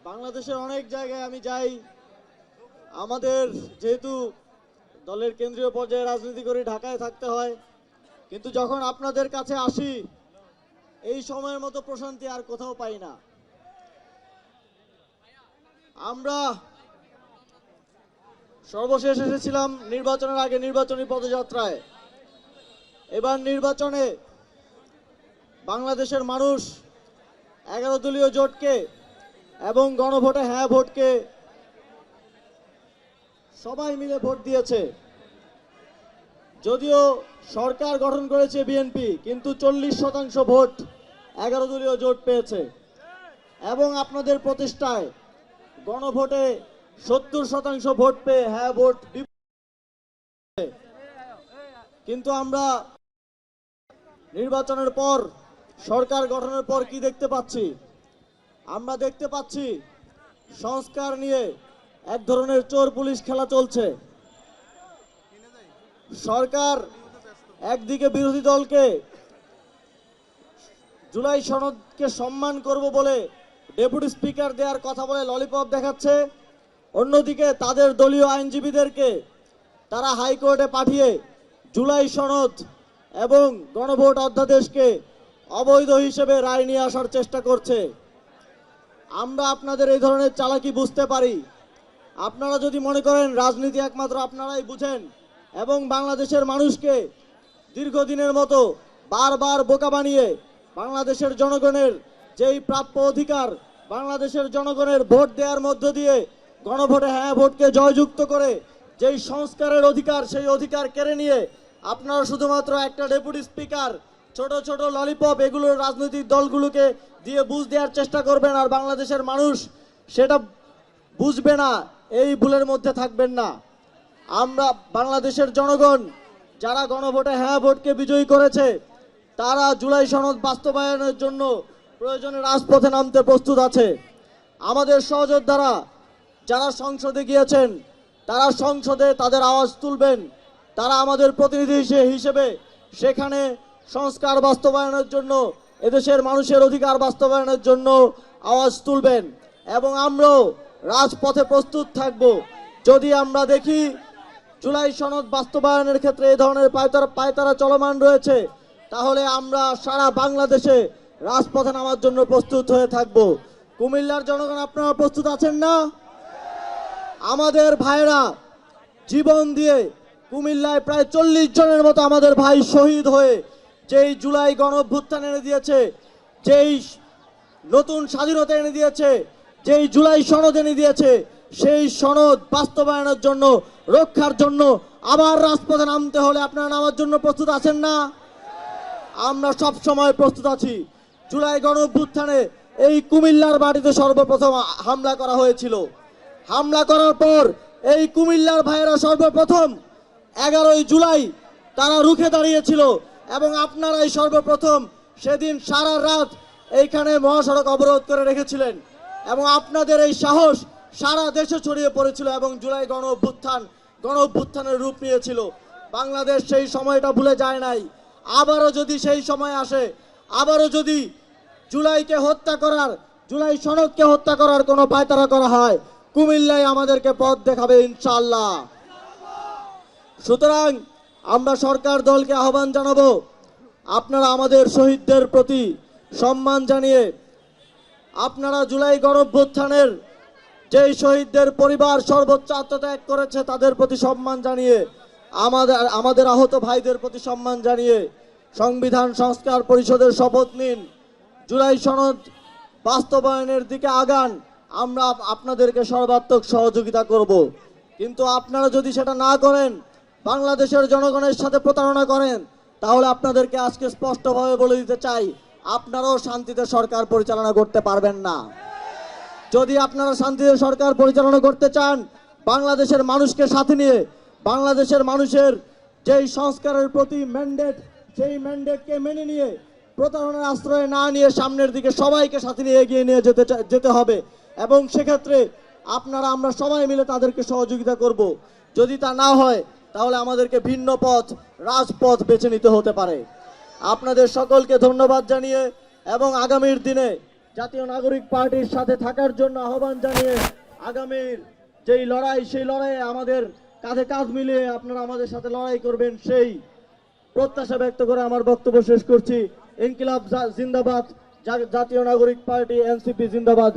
বাংলাদেশের অনেক জায়গায় আমি যাই। আমাদের যেহেতু দলের কেন্দ্রীয় পর্যায়ে রাজনীতি করে ঢাকায় থাকতে হয়, কিন্তু যখন আপনাদের কাছে আসি এই সময়ের মতো প্রশান্তি আর কোথাও পাই না। আমরা সর্বশেষ এসেছিলাম নির্বাচনের আগে নির্বাচনী পদযাত্রায়। এবার নির্বাচনে বাংলাদেশের মানুষ 11 দলীয় জোটকে এবং গণভোটে হ্যাঁ ভোটকে সবাই মিলে ভোট দিয়েছে। যদিও সরকার গঠন করেছে বিএনপি, কিন্তু 40% ভোট 11 দলীয় জোট পেয়েছে এবং আপনাদের প্রতিষ্ঠায় গণভোটে 70% ভোট পেয়ে হ্যাঁ ভোট। কিন্তু আমরা নির্বাচনের পর, সরকার গঠনের পর কি দেখতে পাচ্ছি? আমরা দেখতে পাচ্ছি সংস্কার নিয়ে এক ধরনের চোর পুলিশ খেলা চলছে। সরকার একদিকে বিরোধী দলকে জুলাই সনদকে সম্মান করব বলে ডেপুটি স্পিকার দেওয়ার কথা বলে ললিপপ দেখাচ্ছে, অন্যদিকে তাদের দলীয় আইনজীবীদেরকে তারা হাইকোর্টে পাঠিয়ে জুলাই সনদ এবং গণভোট অধ্যাদেশকে অবৈধ হিসেবে রায় নিয়ে আসার চেষ্টা করছে। আমরা আপনাদের এই ধরনের চালাকি বুঝতে পারি। আপনারা যদি মনে করেন রাজনীতি একমাত্র আপনারাই বুঝেন এবং বাংলাদেশের মানুষকে দীর্ঘদিনের মতো বারবার বোকা বানিয়ে বাংলাদেশের জনগণের যেই প্রাপ্য অধিকার, বাংলাদেশের জনগণের ভোট দেওয়ার মধ্য দিয়ে গণভোটে হ্যাঁ ভোটকে জয়যুক্ত করে যেই সংস্কারের অধিকার, সেই অধিকার কেড়ে নিয়ে আপনারা শুধুমাত্র একটা ডেপুটি স্পিকার, ছোট ছোট ললিপপ এগুলোর রাজনৈতিক দলগুলোকে দিয়ে বুঝ দেওয়ার চেষ্টা করবেন, আর বাংলাদেশের মানুষ সেটা বুঝবে না। এই ভুলের মধ্যে থাকবেন না। আমরা বাংলাদেশের জনগণ যারা গণভোটে হ্যাঁ ভোটকে বিজয়ী করেছে, তারা জুলাই সনদ বাস্তবায়নের জন্য প্রয়োজনে রাজপথে নামতে প্রস্তুত আছে। আমাদের সহযোদ্ধারা যারা সংসদে গিয়েছেন, তারা সংসদে তাদের আওয়াজ তুলবেন। তারা আমাদের প্রতিনিধি হিসেবে সেখানে সংস্কার বাস্তবায়নের জন্য, এদেশের মানুষের অধিকার বাস্তবায়নের জন্য আওয়াজ তুলবেন এবং আমরাও রাজপথে প্রস্তুত থাকব। যদি আমরা দেখি জুলাই সনদ বাস্তবায়নের ক্ষেত্রে এই ধরনের পায়তারা চলমান রয়েছে, তাহলে আমরা সারা বাংলাদেশে রাজপথে নামার জন্য প্রস্তুত হয়ে থাকব। কুমিল্লার জনগণ, আপনারা প্রস্তুত আছেন না? আমাদের ভাইরা জীবন দিয়ে কুমিল্লায় প্রায় 40 জনের মতো আমাদের ভাই শহীদ হয়ে যেই জুলাই গণঅভ্যুত্থান এনে দিয়েছে, যেই নতুন স্বাধীনতা এনে দিয়েছে, যেই জুলাই সনদ এনে দিয়েছে, সেই সনদ বাস্তবায়নের জন্য, রক্ষার জন্য আবার রাজপথে নামতে হলে আপনারা নামার জন্য প্রস্তুত আছেন না? আমরা সব সময় প্রস্তুত আছি। জুলাই গণঅভ্যুত্থানে এই কুমিল্লার বাড়িতে সর্বপ্রথম হামলা করা হয়েছিল। হামলা করার পর এই কুমিল্লার ভাইয়েরা সর্বপ্রথম 11ই জুলাই তারা রুখে দাঁড়িয়েছিল এবং আপনারাই সর্বপ্রথম সেদিন সারা রাত এইখানে মহাসড়ক অবরোধ করে রেখেছিলেন এবং আপনাদের এই সাহস সারা দেশে ছড়িয়ে পড়েছিল এবং জুলাই গণঅভ্যুত্থানের রূপ নিয়েছিল। বাংলাদেশ সেই সময়টা ভুলে যায় নাই। আবারও যদি সেই সময় আসে, আবারও যদি জুলাইকে হত্যা করার, জুলাই সনদকে হত্যা করার কোনো পায়তারা করা হয়, কুমিল্লায় আমাদেরকে পথ দেখাবে ইনশাআল্লাহ। সুতরাং আমরা সরকার দলকে আহ্বান জানাবো, আপনারা আমাদের শহীদদের প্রতি সম্মান জানিয়ে, আপনারা জুলাই গণঅভ্যুত্থানের যেই শহীদদের পরিবার সর্বোচ্চ আত্মত্যাগ করেছে তাদের প্রতি সম্মান জানিয়ে, আমাদের আহত ভাইদের প্রতি সম্মান জানিয়ে সংবিধান সংস্কার পরিষদের শপথ নিন, জুলাই সনদ বাস্তবায়নের দিকে আগান। আমরা আপনাদেরকে সর্বাত্মক সহযোগিতা করব। কিন্তু আপনারা যদি সেটা না করেন, বাংলাদেশের জনগণের সাথে প্রতারণা করেন, তাহলে আপনাদেরকে আজকে স্পষ্টভাবে বলে দিতে চাই, আপনারাও শান্তিতে সরকার পরিচালনা করতে পারবেন না। যদি আপনারা শান্তিতে সরকার পরিচালনা করতে চান, বাংলাদেশের মানুষকে সাথে নিয়ে, বাংলাদেশের মানুষের যেই সংস্কারের প্রতি ম্যান্ডেট, সেই ম্যান্ডেটকে মেনে নিয়ে, প্রতারণার আশ্রয় না নিয়ে সামনের দিকে সবাইকে সাথে নিয়ে এগিয়ে নিয়ে যেতে হবে এবং সেক্ষেত্রে আমরা সবাই মিলে তাদেরকে সহযোগিতা করব। যদি তা না হয়, তাহলে আমাদেরকে ভিন্ন পথ, রাজপথ বেছে নিতে হতে পারে। আপনাদের সকলকে ধন্যবাদ জানিয়ে এবং আগামীর দিনে জাতীয় নাগরিক পার্টির সাথে থাকার জন্য আহ্বান জানিয়ে আগামীর যেই লড়াই, সেই লড়াইয়ে আমাদের কাঁধে কাঁধ মিলিয়ে আপনারা আমাদের সাথে লড়াই করবেন, সেই প্রত্যাশা ব্যক্ত করে আমার বক্তব্য শেষ করছি। ইনকিলাব জিন্দাবাদ, জাতীয় নাগরিক পার্টি এনসিপি জিন্দাবাদ।